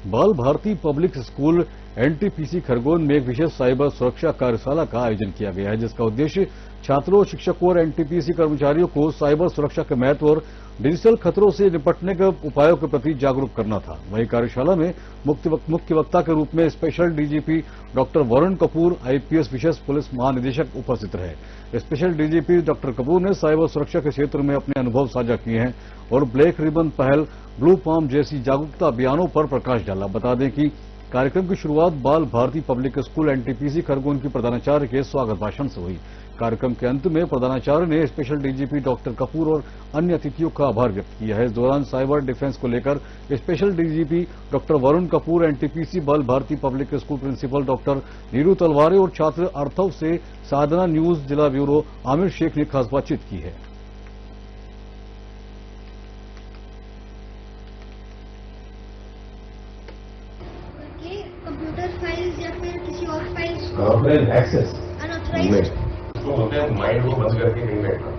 बाल Bharati public school NTPC Khargone में एक विशेष साइबर सुरक्षा कार्यशाला का आयोजन किया गया है, जिसका उद्देश्य छात्रों, शिक्षकों और एनटीपीसी कर्मचारियों को साइबर सुरक्षा के महत्व और डिजिटल खतरों से निपटने के उपायों के प्रति जागरूक करना था। वहीं कार्यशाला में मुख्य वक्ता के रूप में special DGP doctor Varun Kapoor, IPS विशेष पुलिस महानिदेशक उपस्थित रहे। स्पेशल डीजीपी डॉक्टर कपूर ने साइबर सुरक्षा के क्षेत्र में अपने अनुभव साझा किए हैं और ब्लैक रिबन पहल, ब्लू पाम जैसी जागरूकता अभियानों पर प्रकाश डाला। बता दें कि कार्यक्रम की शुरुआत Bal Bharati public school NTPC Khargone की प्रधानाचार्य के स्वागत भाषण से हुई। कार्यक्रम के अंत में प्रधानाचार्य ने स्पेशल डीजीपी डॉक्टर कपूर और अन्य अतिथियों का आभार व्यक्त किया है। इस दौरान साइबर डिफेंस को लेकर special DGP doctor Varun Kapoor, NTPC Bal Bharati public school principal doctor Neeru Talware और छात्र अर्थव से साधना न्यूज जिला ब्यूरो आमिर शेख ने खास बातचीत की है। कंप्यूटर फाइल्स या फिर किसी और फाइल्स अनऑथराइज्ड एक्सेस अनऑथराइज्ड तो बोलते हैं माइंड को बंद करके नहीं बैठना।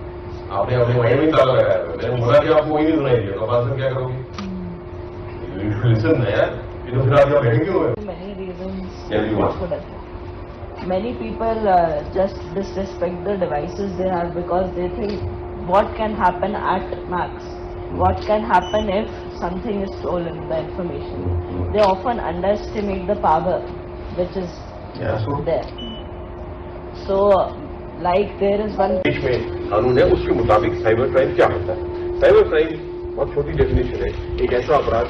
आपने अपने माइंड में ताला लगाया है। मैंने बोला कि आपको वही नहीं सुनाई दिया, तो बाद में क्या करोगे? लिसन ना यार, ये तो फिर आप यहाँ बैठे क्यों हुए? Many reasons. Many people just disrespect the devices they have because they think what can happen at max. What can happen if something is stolen, the information. They often underestimate the power which is there. So, like there is one. देश में कानून है, उसके मुताबिक cyber crime क्या होता है? Cyber crime बहुत छोटी डेफिनेशन है, एक ऐसा अपराध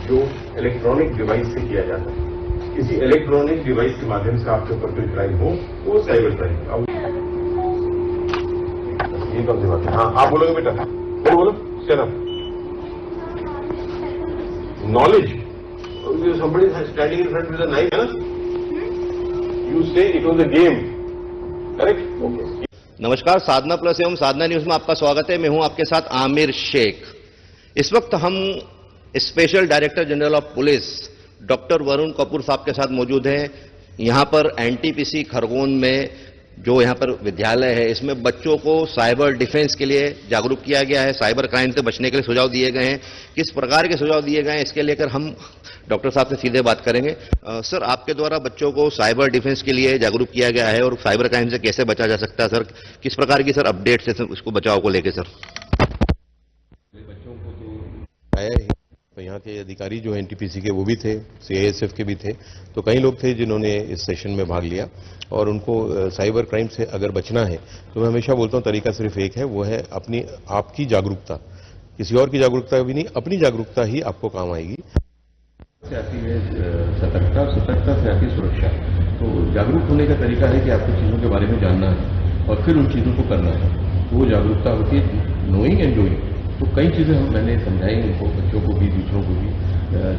जो इलेक्ट्रॉनिक डिवाइस से किया जाता है। किसी इलेक्ट्रॉनिक डिवाइस के माध्यम से आपके ऊपर कोई क्राइम हो, वो साइबर क्राइम। ये कौन सी बात है? हाँ, आप बोलोगे बेटा, बोलो चलो। Knowledge. Somebody is standing in front with a knife, huh? You say it was a game, correct? Okay. नमस्कार, साधना प्लस एवं साधना न्यूज में आपका स्वागत है। मैं हूं आपके साथ आमिर शेख। इस वक्त हम special director general of police doctor Varun Kapoor साहब के साथ मौजूद हैं। यहां पर एनटीपीसी खरगोन में जो यहां पर विद्यालय है, इसमें बच्चों को साइबर डिफेंस के लिए जागरूक किया गया है। साइबर क्राइम से बचने के लिए सुझाव दिए गए हैं। किस प्रकार के सुझाव दिए गए हैं, इसके लेकर हम डॉक्टर साहब से सीधे बात करेंगे। सर, आपके द्वारा बच्चों को साइबर डिफेंस के लिए जागरूक किया गया है और साइबर क्राइम से कैसे बचा जा सकता है, सर किस प्रकार की सर अपडेट्स है उसको बचाव को लेकर? सर, बच्चों को तो आया ही, तो यहाँ के अधिकारी जो एनटीपीसी के वो भी थे, सीआईएसएफ के भी थे, तो कई लोग थे जिन्होंने इस सेशन में भाग लिया। और उनको साइबर क्राइम से अगर बचना है तो मैं हमेशा बोलता हूँ तरीका सिर्फ एक है, वो है अपनी आपकी जागरूकता। किसी और की जागरूकता भी नहीं, अपनी जागरूकता ही आपको काम आएगी। से आती है सतर्कता, सतर्कता से आती है सुरक्षा। तो जागरूक होने का तरीका है कि आपको चीजों के बारे में जानना है और फिर उन चीजों को करना है। वो जागरूकता होती है नोइंग एंड डूइंग। तो कई चीजें मैंने समझाई उनको, बच्चों को भी, दूसरों को भी,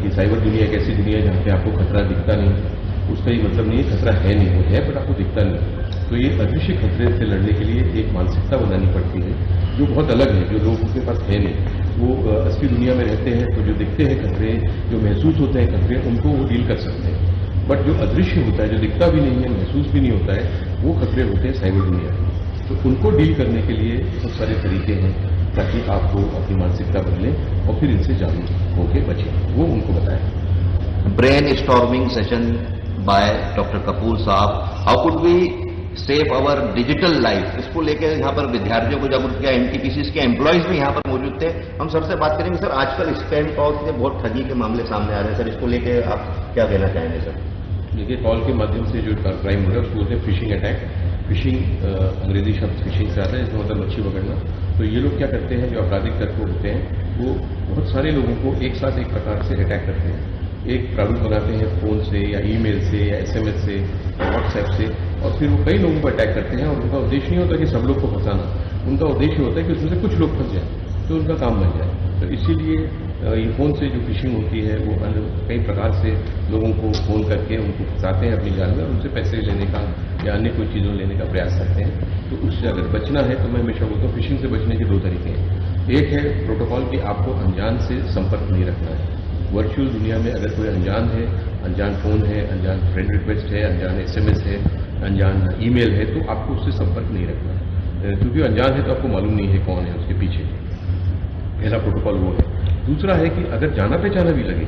कि साइबर दुनिया एक ऐसी दुनिया है जहाँ पे आपको खतरा दिखता नहीं। उसका ये मतलब नहीं है खतरा है नहीं, वो है बट आपको दिखता नहीं। तो ये अदृश्य खतरे से लड़ने के लिए एक मानसिकता बनानी पड़ती है जो बहुत अलग है, जो लोगों के पास है नहीं। वो असली दुनिया में रहते हैं तो जो दिखते हैं खतरे, जो महसूस होते हैं खतरे, उनको वो डील कर सकते हैं। बट जो अदृश्य होता है, जो दिखता भी नहीं है, महसूस भी नहीं होता है, वो खतरे होते हैं साइबर दुनिया में। तो उनको डील करने के लिए बहुत सारे तरीके हैं ताकि आपको अपनी मानसिकता बदले और फिर इनसे जागरूक होकर बचें, वो उनको बताएं। Brainstorming session by doctor Kapoor sahab, how could we save our digital life, इसको लेकर यहाँ पर विद्यार्थियों को जागरूक किया। एनटीपीसी के एम्प्लॉयज भी यहाँ पर मौजूद थे। हम सर से बात करेंगे। सर, आजकल स्पैम कॉल से बहुत ठगी के मामले सामने आ रहे हैं, सर इसको लेकर आप क्या कहना चाहेंगे? सर, देखिए, कॉल के माध्यम से जो क्राइम हो रहा है उसको बोलते हैं फिशिंग अटैक। फिशिंग अंग्रेजी शब्द फिशिंग से आता है, इसका मतलब मच्छी पकड़ना। तो ये लोग क्या करते हैं, जो आपराधिक तत्व होते हैं, वो बहुत सारे लोगों को एक साथ एक प्रकार से अटैक करते हैं। एक प्रारूप बनाते हैं फोन से या ईमेल से या एसएमएस से या व्हाट्सएप से, और फिर वो कई लोगों को अटैक करते हैं। और उनका उद्देश्य नहीं होता कि सब लोग को फंसाना, उनका उद्देश्य होता है कि उसमें से कुछ लोग फंस जाए तो उनका काम बन जाए। तो इसीलिए ये फोन से जो फिशिंग होती है वो कई प्रकार से लोगों को फोन करके उनको फंसाते हैं अपनी जाल में, और उनसे पैसे लेने का या अन्य कोई चीज़ों लेने का प्रयास करते हैं। तो उससे अगर बचना है तो मैं हमेशा बोलता हूँ फिशिंग से बचने के दो तरीके हैं। एक है प्रोटोकॉल कि आपको अनजान से संपर्क नहीं रखना है। वर्चुअल दुनिया में अगर कोई अनजान है, अनजान फोन है, अनजान फ्रेंड रिक्वेस्ट है, अनजान एसएमएस है, अनजान ईमेल है, तो आपको उससे संपर्क नहीं रखना है, क्योंकि अनजान है तो आपको मालूम नहीं है कौन है उसके पीछे। पहला प्रोटोकॉल वो है। दूसरा है कि अगर जाना पहचाना भी लगे,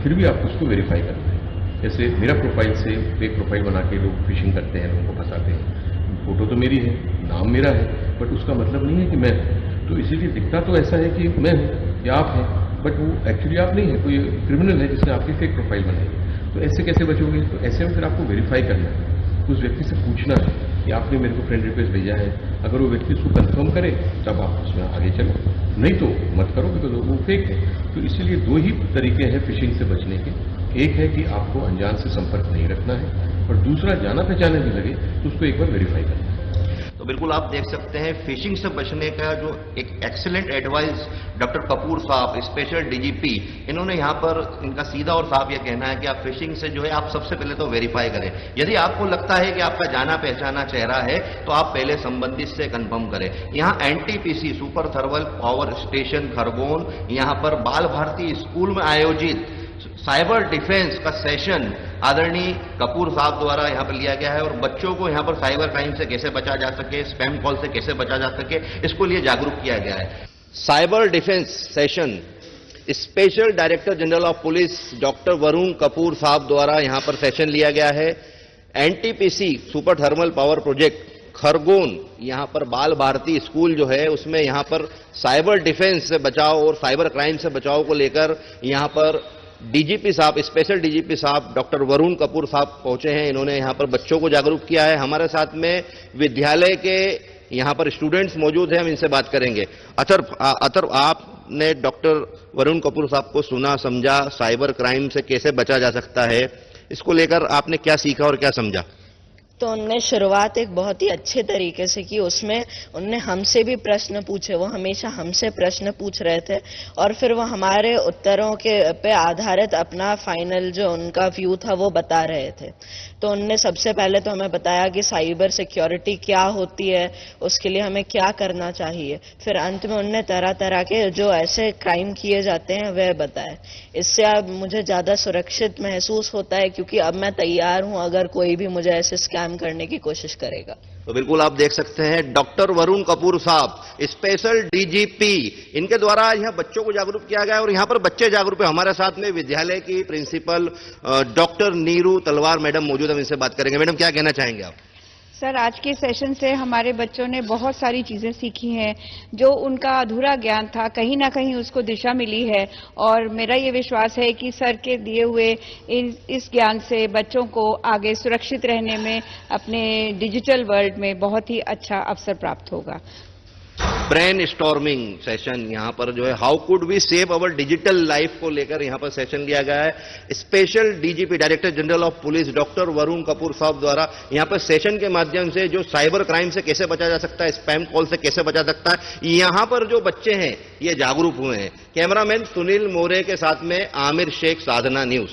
फिर भी आप उसको वेरीफाई करते हैं। जैसे मेरा प्रोफाइल से फेक प्रोफाइल बना के लोग फिशिंग करते हैं, लोगों को फंसाते हैं। फोटो तो मेरी है, नाम मेरा है, बट उसका मतलब नहीं है कि मैं हूँ। तो इसीलिए दिखता तो ऐसा है कि मैं हूँ या आप हैं, बट वो एक्चुअली आप नहीं है, कोई क्रिमिनल है जिसने आपकी फेक प्रोफाइल बनाई। तो ऐसे कैसे बचोगे? तो ऐसे में फिर आपको वेरीफाई करना है, उस व्यक्ति से पूछना है कि आपने मेरे को फ्रेंड रिक्वेस्ट भेजा है। अगर वो व्यक्ति उसको कंफर्म करे तब आप उसमें आगे चलो, नहीं तो मत करो, बिकॉज वो फेक है। तो इसीलिए दो ही तरीके हैं फिशिंग से बचने के। एक है कि आपको अनजान से संपर्क नहीं रखना है, और दूसरा जाना पहचाने भी लगे तो उसको एक बार वेरीफाई करना है। तो बिल्कुल आप देख सकते हैं फिशिंग से बचने का जो एक एक्सीलेंट एडवाइस डॉक्टर कपूर साहब, स्पेशल डीजीपी, इन्होंने यहाँ पर इनका सीधा और साफ ये कहना है कि आप फिशिंग से जो है आप सबसे पहले तो वेरीफाई करें। यदि आपको लगता है कि आपका जाना पहचाना चेहरा है तो आप पहले संबंधित से कंफर्म करें। यहाँ NTPC super thermal power station Khargone, यहाँ पर बाल भारती स्कूल में आयोजित साइबर डिफेंस का सेशन आदरणीय कपूर साहब द्वारा यहां पर लिया गया है, और बच्चों को यहां पर साइबर क्राइम से कैसे बचा जा सके, स्पैम कॉल से कैसे बचा जा सके, इसको लिए जागरूक किया गया है। Cyber defence session special director general of police doctor Varun Kapoor साहब द्वारा यहां पर सेशन लिया गया है। NTPC super thermal power project Khargone, यहां पर बाल भारती स्कूल जो है उसमें यहां पर साइबर डिफेंस से बचाव और साइबर क्राइम से बचाव को लेकर यहां पर डीजीपी साहब, स्पेशल डीजीपी साहब डॉक्टर वरुण कपूर साहब पहुंचे हैं। इन्होंने यहां पर बच्चों को जागरूक किया है। हमारे साथ में विद्यालय के यहां पर स्टूडेंट्स मौजूद हैं, हम इनसे बात करेंगे। अथर्व, आपने डॉक्टर वरुण कपूर साहब को सुना, समझा, साइबर क्राइम से कैसे बचा जा सकता है, इसको लेकर आपने क्या सीखा और क्या समझा? तो उनने शुरुआत एक बहुत ही अच्छे तरीके से की। उसमें उनने हमसे भी प्रश्न पूछे, वो हमेशा हमसे प्रश्न पूछ रहे थे, और फिर वो हमारे उत्तरों के पे आधारित अपना फाइनल जो उनका व्यू था वो बता रहे थे। तो उनने सबसे पहले तो हमें बताया कि साइबर सिक्योरिटी क्या होती है, उसके लिए हमें क्या करना चाहिए। फिर अंत में उनने तरह तरह के जो ऐसे क्राइम किए जाते हैं वह बताए। इससे अब मुझे ज्यादा सुरक्षित महसूस होता है, क्योंकि अब मैं तैयार हूं अगर कोई भी मुझे ऐसे स्कैम करने की कोशिश करेगा। तो बिल्कुल आप देख सकते हैं डॉक्टर वरुण कपूर साहब, स्पेशल डीजीपी, इनके द्वारा यहाँ बच्चों को जागरूक किया गया, और यहाँ पर बच्चे जागरूक है। हमारे साथ में विद्यालय की प्रिंसिपल डॉक्टर नीरू तलवार मैडम मौजूद, हम इनसे बात करेंगे। मैडम, क्या कहना चाहेंगे आप? सर, आज के सेशन से हमारे बच्चों ने बहुत सारी चीजें सीखी हैं। जो उनका अधूरा ज्ञान था, कहीं ना कहीं उसको दिशा मिली है, और मेरा ये विश्वास है कि सर के दिए हुए इस ज्ञान से बच्चों को आगे सुरक्षित रहने में अपने डिजिटल वर्ल्ड में बहुत ही अच्छा अवसर प्राप्त होगा। ब्रेन स्टॉर्मिंग सेशन यहाँ पर जो है how could we save our digital life को लेकर यहाँ पर सेशन लिया गया है। Special DGP director general of police doctor Varun Kapoor साहब द्वारा यहाँ पर सेशन के माध्यम से जो साइबर क्राइम से कैसे बचा जा सकता है, स्पैम कॉल से कैसे बचा सकता है, यहाँ पर जो बच्चे हैं ये जागरूक हुए हैं। कैमरामैन सुनील मोरे के साथ में आमिर शेख, साधना न्यूज।